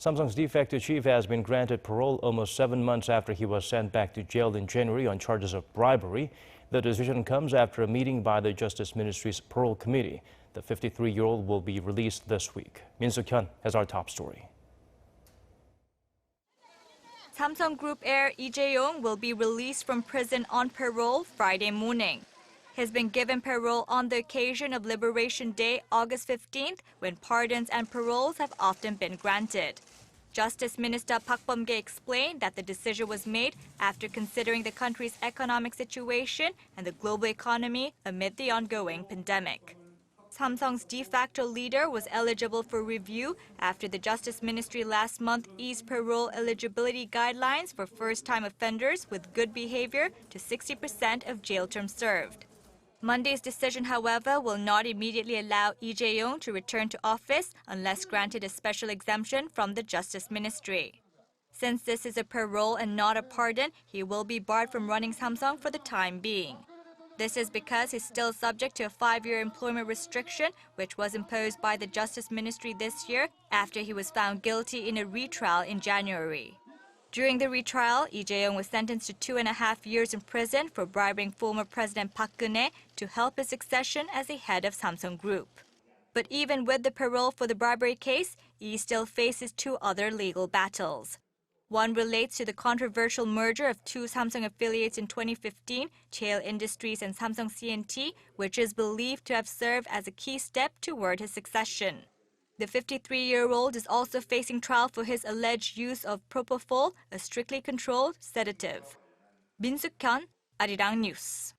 Samsung's de facto chief has been granted parole almost 7 months after he was sent back to jail in January on charges of bribery. The decision comes after a meeting by the Justice Ministry's parole committee. The 53-year-old will be released this week. Min Suk-hyen has our top story. Samsung Group heir Lee Jae-yong will be released from prison on parole Friday morning. He's been given parole on the occasion of Liberation Day, August 15th, when pardons and paroles have often been granted. Justice Minister Park Beom-kye explained that the decision was made after considering the country's economic situation and the global economy amid the ongoing pandemic. Samsung's de facto leader was eligible for review after the Justice Ministry last month eased parole eligibility guidelines for first-time offenders with good behavior to 60% of jail terms served. Monday's decision, however, will not immediately allow Lee Jae-yong to return to office unless granted a special exemption from the Justice Ministry. Since this is a parole and not a pardon, he will be barred from running Samsung for the time being. This is because he's still subject to a 5-year employment restriction, which was imposed by the Justice Ministry this year after he was found guilty in a retrial in January. During the retrial, Lee Jae-yong was sentenced to 2.5 years in prison for bribing former President Park Geun-hye to help his succession as the head of Samsung Group. But even with the parole for the bribery case, Lee still faces 2 other legal battles. One relates to the controversial merger of 2 Samsung affiliates in 2015, Cheil Industries and Samsung C&T, which is believed to have served as a key step toward his succession. The 53-year-old is also facing trial for his alleged use of propofol, a strictly controlled sedative. Min Suk-hyen, Arirang News.